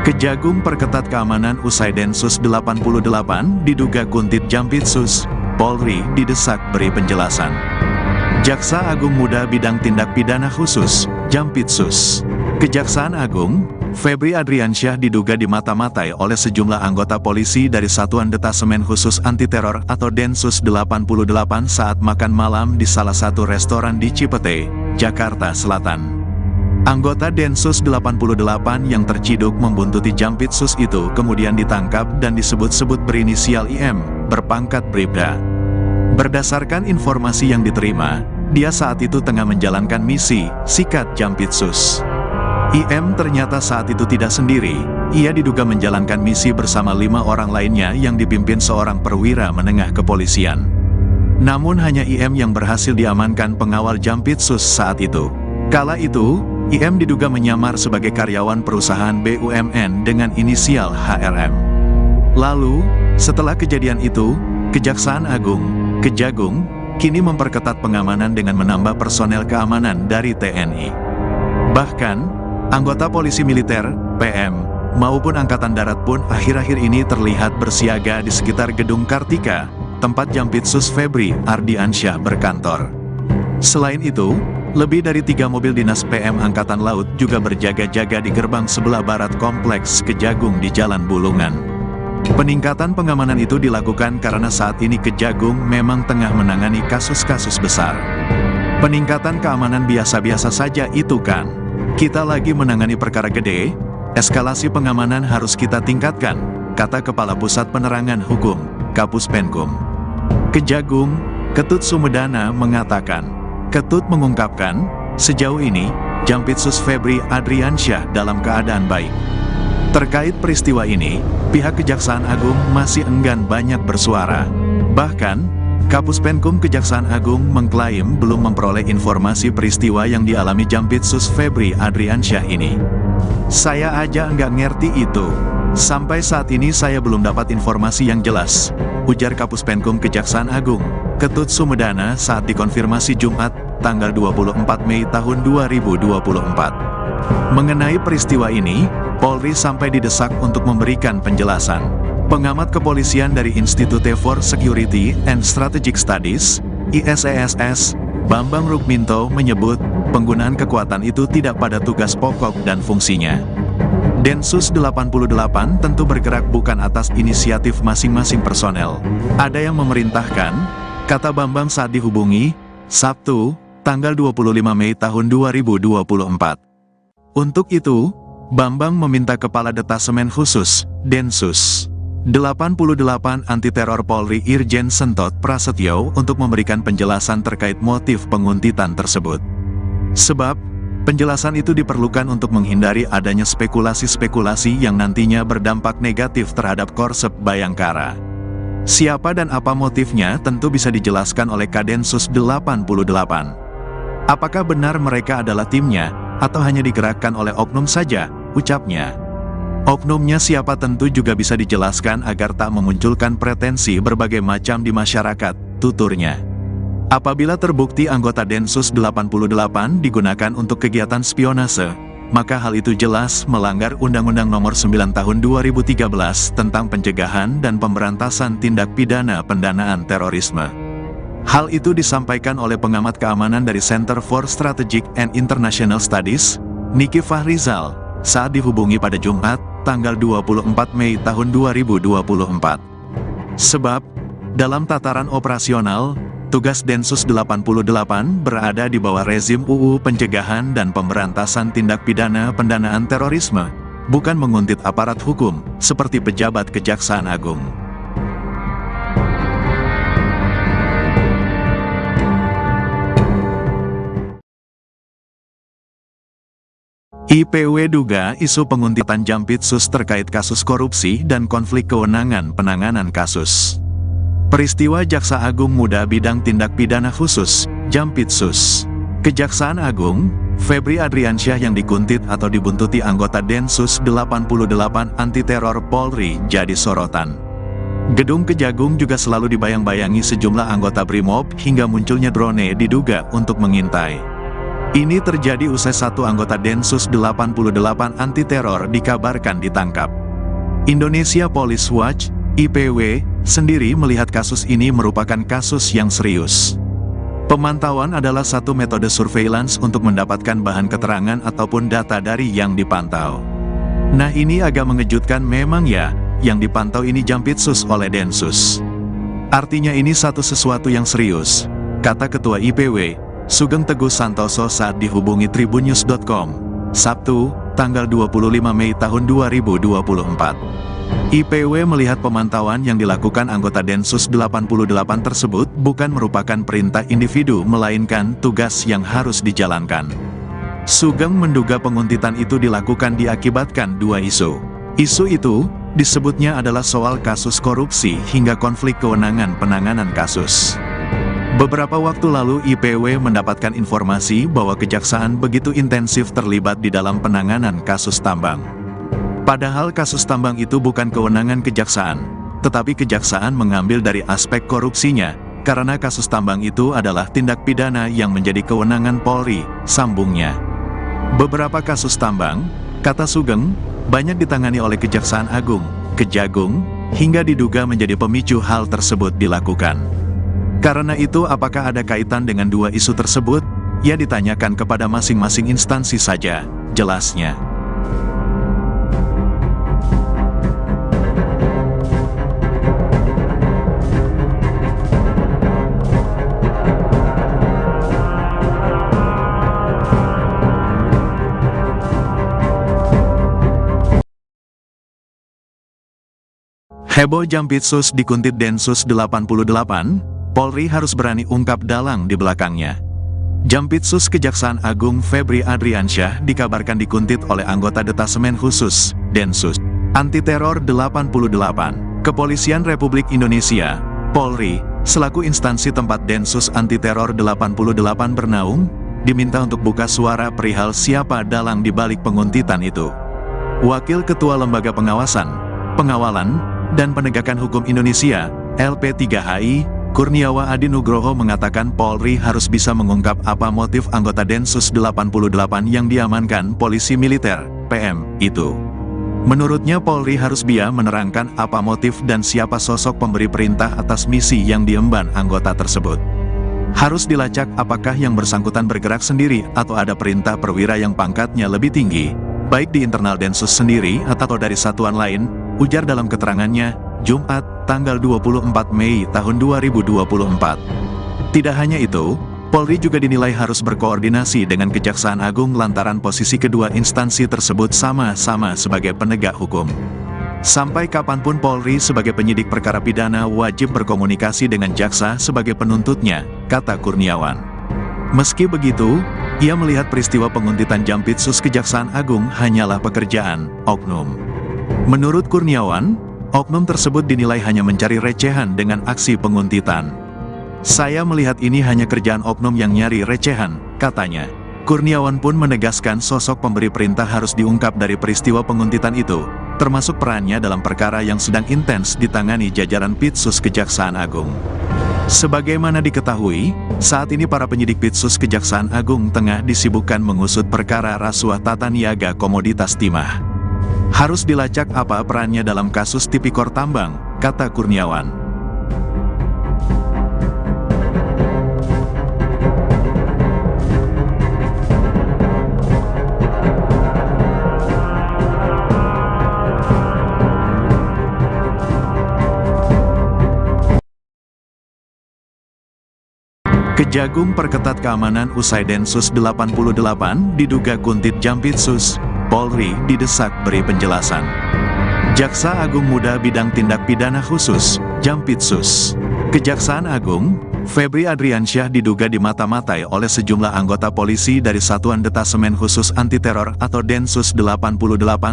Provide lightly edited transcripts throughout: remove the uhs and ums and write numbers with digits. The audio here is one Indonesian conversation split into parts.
Kejagung perketat keamanan usai Densus 88 diduga kuntit Jampitsus, Polri didesak beri penjelasan. Jaksa Agung Muda Bidang Tindak Pidana Khusus, Jampitsus. Kejaksaan Agung, Febri Adriansyah diduga dimata-matai oleh sejumlah anggota polisi dari Satuan Detasemen Khusus Anti Teror atau Densus 88 saat makan malam di salah satu restoran di Cipete, Jakarta Selatan. Anggota Densus 88 yang terciduk membuntuti Jampitsus itu kemudian ditangkap dan disebut-sebut berinisial IM, berpangkat Bribda. Berdasarkan informasi yang diterima, dia saat itu tengah menjalankan misi, sikat Jampitsus. IM ternyata saat itu tidak sendiri, ia diduga menjalankan misi bersama 5 orang lainnya yang dipimpin seorang perwira menengah kepolisian. Namun hanya IM yang berhasil diamankan pengawal Jampitsus saat itu. Kala itu, IM diduga menyamar sebagai karyawan perusahaan BUMN dengan inisial HRM. Lalu, setelah kejadian itu, Kejaksaan Agung, Kejagung, kini memperketat pengamanan dengan menambah personel keamanan dari TNI. Bahkan, anggota polisi militer, PM, maupun Angkatan Darat pun akhir-akhir ini terlihat bersiaga di sekitar Gedung Kartika, tempat Jampitsus Febri Ardiansyah berkantor. Selain itu, lebih dari 3 mobil dinas PM Angkatan Laut juga berjaga-jaga di gerbang sebelah barat kompleks Kejagung di Jalan Bulungan. Peningkatan pengamanan itu dilakukan karena saat ini Kejagung memang tengah menangani kasus-kasus besar. Peningkatan keamanan biasa-biasa saja itu kan. Kita lagi menangani perkara gede, eskalasi pengamanan harus kita tingkatkan, kata Kepala Pusat Penerangan Hukum, Kapus Penkum. Kejagung, Ketut Sumedana mengatakan, Ketut mengungkapkan, sejauh ini, Jampitsus Febri Adriansyah dalam keadaan baik. Terkait peristiwa ini, pihak Kejaksaan Agung masih enggan banyak bersuara. Bahkan, Kapus Penkum Kejaksaan Agung mengklaim belum memperoleh informasi peristiwa yang dialami Jampitsus Febri Adriansyah ini. Saya aja nggak ngerti itu. Sampai saat ini saya belum dapat informasi yang jelas, ujar Kapus Penkum Kejaksaan Agung, Ketut Sumedana saat dikonfirmasi Jumat, tanggal 24 Mei tahun 2024. Mengenai peristiwa ini, Polri sampai didesak untuk memberikan penjelasan. Pengamat kepolisian dari Institute for Security and Strategic Studies, ISESS, Bambang Rukminto menyebut, penggunaan kekuatan itu tidak pada tugas pokok dan fungsinya. Densus 88 tentu bergerak bukan atas inisiatif masing-masing personel. Ada yang memerintahkan, kata Bambang saat dihubungi, Sabtu, tanggal 25 Mei tahun 2024. Untuk itu, Bambang meminta Kepala Detasemen Khusus, Densus 88 Anti Teror Polri Irjen Sentot Prasetyo untuk memberikan penjelasan terkait motif penguntitan tersebut. Sebab, penjelasan itu diperlukan untuk menghindari adanya spekulasi-spekulasi yang nantinya berdampak negatif terhadap Korsep Bayangkara. Siapa dan apa motifnya tentu bisa dijelaskan oleh Kadensus 88. Apakah benar mereka adalah timnya, atau hanya digerakkan oleh oknum saja, ucapnya. Oknumnya siapa tentu juga bisa dijelaskan agar tak memunculkan pretensi berbagai macam di masyarakat, tuturnya. Apabila terbukti anggota Densus 88 digunakan untuk kegiatan spionase, maka hal itu jelas melanggar Undang-Undang Nomor 9 Tahun 2013 tentang pencegahan dan pemberantasan tindak pidana pendanaan terorisme. Hal itu disampaikan oleh pengamat keamanan dari Center for Strategic and International Studies, Niki Fahrizal, saat dihubungi pada Jumat, tanggal 24 Mei tahun 2024. Sebab, dalam tataran operasional, tugas Densus 88 berada di bawah rezim UU Pencegahan dan Pemberantasan Tindak Pidana Pendanaan Terorisme, bukan menguntit aparat hukum, seperti pejabat Kejaksaan Agung. IPW duga isu penguntitan Jampitsus terkait kasus korupsi dan konflik kewenangan penanganan kasus. Peristiwa Jaksa Agung Muda Bidang Tindak Pidana Khusus, Jampitsus. Kejaksaan Agung, Febri Adriansyah yang dikuntit atau dibuntuti anggota Densus 88 Anti Teror Polri jadi sorotan. Gedung Kejagung juga selalu dibayang-bayangi sejumlah anggota BRIMOB hingga munculnya drone diduga untuk mengintai. Ini terjadi usai satu anggota Densus 88 anti teror dikabarkan ditangkap. Indonesia Police Watch, IPW, sendiri melihat kasus ini merupakan kasus yang serius. Pemantauan adalah satu metode surveillance untuk mendapatkan bahan keterangan ataupun data dari yang dipantau. Nah, ini agak mengejutkan memang ya, yang dipantau ini Jampitsus oleh Densus. Artinya ini sesuatu yang serius, kata Ketua IPW, Sugeng Teguh Santoso saat dihubungi tribunnews.com, Sabtu, tanggal 25 Mei tahun 2024. IPW melihat pemantauan yang dilakukan anggota Densus 88 tersebut bukan merupakan perintah individu melainkan tugas yang harus dijalankan. Sugeng menduga penguntitan itu dilakukan diakibatkan dua isu. Isu itu disebutnya adalah soal kasus korupsi hingga konflik kewenangan penanganan kasus. Beberapa waktu lalu IPW mendapatkan informasi bahwa kejaksaan begitu intensif terlibat di dalam penanganan kasus tambang. Padahal kasus tambang itu bukan kewenangan kejaksaan, tetapi kejaksaan mengambil dari aspek korupsinya, karena kasus tambang itu adalah tindak pidana yang menjadi kewenangan Polri, sambungnya. Beberapa kasus tambang, kata Sugeng, banyak ditangani oleh Kejaksaan Agung, Kejagung, hingga diduga menjadi pemicu hal tersebut dilakukan. Karena itu apakah ada kaitan dengan dua isu tersebut? Ya ditanyakan kepada masing-masing instansi saja, jelasnya. Heboh Jampitsus dikuntit Densus 88, Polri harus berani ungkap dalang di belakangnya. Jampitsus Kejaksaan Agung Febri Adriansyah dikabarkan dikuntit oleh anggota Detasemen Khusus, Densus Anti Teror 88, Kepolisian Republik Indonesia, Polri, selaku instansi tempat Densus Anti Teror 88 bernaung, diminta untuk buka suara perihal siapa dalang di balik penguntitan itu. Wakil Ketua Lembaga Pengawasan, Pengawalan, dan Penegakan Hukum Indonesia, LP3HI, Kurniawa Adi Nugroho mengatakan Polri harus bisa mengungkap apa motif anggota Densus 88 yang diamankan polisi militer, PM, itu. Menurutnya Polri harus bisa menerangkan apa motif dan siapa sosok pemberi perintah atas misi yang diemban anggota tersebut. Harus dilacak apakah yang bersangkutan bergerak sendiri atau ada perintah perwira yang pangkatnya lebih tinggi, baik di internal Densus sendiri atau dari satuan lain, ujar dalam keterangannya, Jumat, tanggal 24 Mei tahun 2024. Tidak hanya itu, Polri juga dinilai harus berkoordinasi dengan Kejaksaan Agung lantaran posisi kedua instansi tersebut sama-sama sebagai penegak hukum. Sampai kapanpun Polri sebagai penyidik perkara pidana wajib berkomunikasi dengan jaksa sebagai penuntutnya, kata Kurniawan. Meski begitu, ia melihat peristiwa penguntitan Jampitsus Kejaksaan Agung hanyalah pekerjaan oknum. Menurut Kurniawan, oknum tersebut dinilai hanya mencari recehan dengan aksi penguntitan. Saya melihat ini hanya kerjaan oknum yang nyari recehan, katanya. Kurniawan pun menegaskan sosok pemberi perintah harus diungkap dari peristiwa penguntitan itu, termasuk perannya dalam perkara yang sedang intens ditangani jajaran Pitsus Kejaksaan Agung. Sebagaimana diketahui, saat ini para penyidik Pitsus Kejaksaan Agung tengah disibukkan mengusut perkara rasuah tata niaga komoditas timah. Harus dilacak apa perannya dalam kasus Tipikor Tambang, kata Kurniawan. Kejagung perketat keamanan usai Densus 88 diduga kuntit Jampitsus, Polri didesak beri penjelasan. Jaksa Agung Muda Bidang Tindak Pidana Khusus, Jampitsus. Kejaksaan Agung, Febri Adriansyah diduga dimata-matai oleh sejumlah anggota polisi dari Satuan Detasemen Khusus Anti Teror atau Densus 88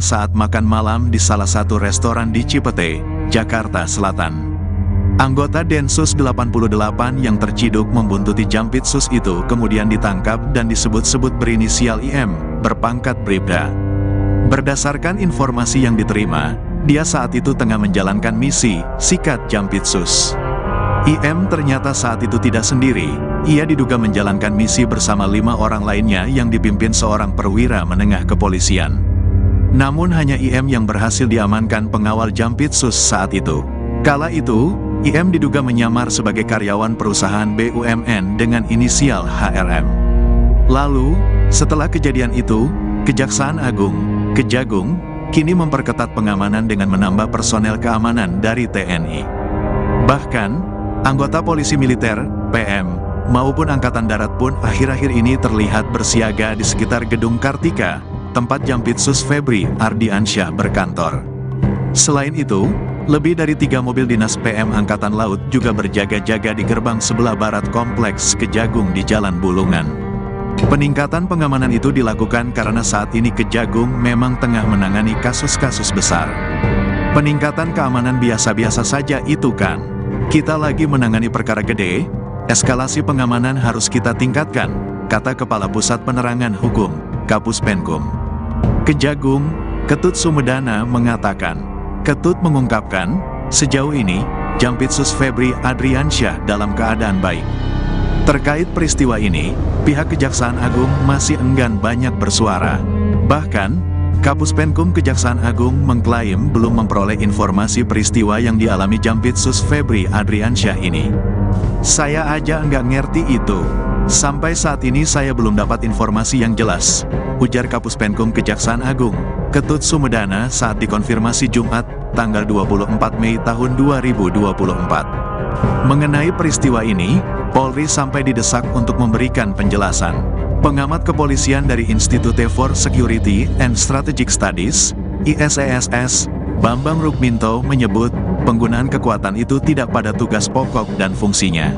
saat makan malam di salah satu restoran di Cipete, Jakarta Selatan. Anggota Densus 88 yang terciduk membuntuti Jampitsus itu kemudian ditangkap dan disebut-sebut berinisial IM, berpangkat Bribda. Berdasarkan informasi yang diterima, dia saat itu tengah menjalankan misi, sikat Jampitsus. IM ternyata saat itu tidak sendiri, ia diduga menjalankan misi bersama 5 orang lainnya yang dipimpin seorang perwira menengah kepolisian. Namun hanya IM yang berhasil diamankan pengawal Jampitsus saat itu. Kala itu, IM diduga menyamar sebagai karyawan perusahaan BUMN dengan inisial HRM. Lalu, setelah kejadian itu, Kejaksaan Agung, Kejagung, kini memperketat pengamanan dengan menambah personel keamanan dari TNI. Bahkan, anggota polisi militer, PM, maupun Angkatan Darat pun akhir-akhir ini terlihat bersiaga di sekitar Gedung Kartika, tempat Jampitsus Febri Ardiansyah berkantor. Selain itu, lebih dari 3 mobil dinas PM Angkatan Laut juga berjaga-jaga di gerbang sebelah barat kompleks Kejagung di Jalan Bulungan. Peningkatan pengamanan itu dilakukan karena saat ini Kejagung memang tengah menangani kasus-kasus besar. Peningkatan keamanan biasa-biasa saja itu kan. Kita lagi menangani perkara gede, eskalasi pengamanan harus kita tingkatkan, kata Kepala Pusat Penerangan Hukum, Kapus Penkum. Kejagung, Ketut Sumedana mengatakan, Ketut mengungkapkan, sejauh ini, Jampitsus Febri Ardiansyah dalam keadaan baik. Terkait peristiwa ini, pihak Kejaksaan Agung masih enggan banyak bersuara. Bahkan, Kapus Penkum Kejaksaan Agung mengklaim belum memperoleh informasi peristiwa yang dialami Jampitsus Febri Ardiansyah ini. Saya aja enggak ngerti itu. Sampai saat ini saya belum dapat informasi yang jelas, ujar Kapus Penkum Kejaksaan Agung, Ketut Sumedana saat dikonfirmasi Jumat, tanggal 24 Mei tahun 2024. Mengenai peristiwa ini, Polri sampai didesak untuk memberikan penjelasan. Pengamat kepolisian dari Institute for Security and Strategic Studies, ISESS, Bambang Rukminto menyebut, penggunaan kekuatan itu tidak pada tugas pokok dan fungsinya.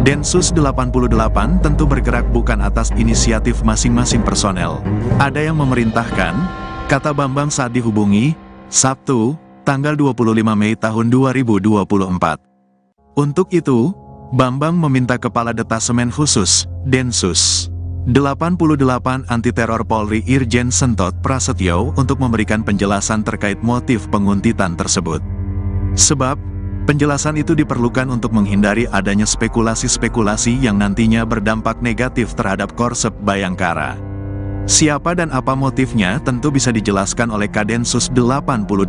Densus 88 tentu bergerak bukan atas inisiatif masing-masing personel. Ada yang memerintahkan, kata Bambang saat dihubungi, Sabtu, tanggal 25 Mei tahun 2024. Untuk itu, Bambang meminta Kepala Detasemen Khusus, Densus 88 Anti-Teror Polri Irjen Sentot Prasetyo untuk memberikan penjelasan terkait motif penguntitan tersebut. Sebab, penjelasan itu diperlukan untuk menghindari adanya spekulasi-spekulasi yang nantinya berdampak negatif terhadap Korps Bayangkara. Siapa dan apa motifnya tentu bisa dijelaskan oleh Kadensus 88.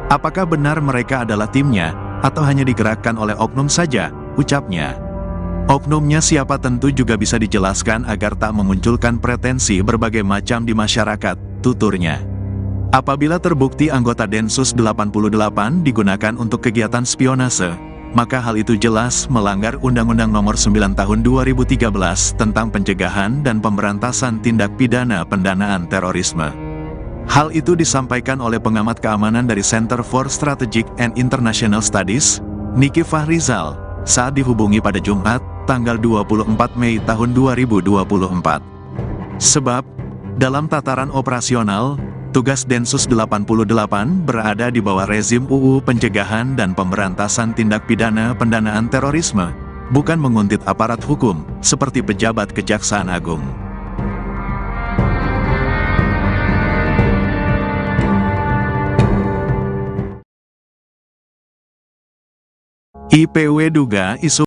Apakah benar mereka adalah timnya, atau hanya digerakkan oleh oknum saja, ucapnya. Oknumnya siapa tentu juga bisa dijelaskan agar tak memunculkan pretensi berbagai macam di masyarakat, tuturnya. Apabila terbukti anggota Densus 88 digunakan untuk kegiatan spionase, maka hal itu jelas melanggar Undang-Undang Nomor 9 Tahun 2013 tentang pencegahan dan pemberantasan tindak pidana pendanaan terorisme. Hal itu disampaikan oleh pengamat keamanan dari Center for Strategic and International Studies, Niki Fahrizal, saat dihubungi pada Jumat, tanggal 24 Mei tahun 2024. Sebab, dalam tataran operasional, tugas Densus 88 berada di bawah rezim UU Pencegahan dan Pemberantasan Tindak Pidana Pendanaan Terorisme, bukan menguntit aparat hukum, seperti pejabat Kejaksaan Agung. IPW duga isu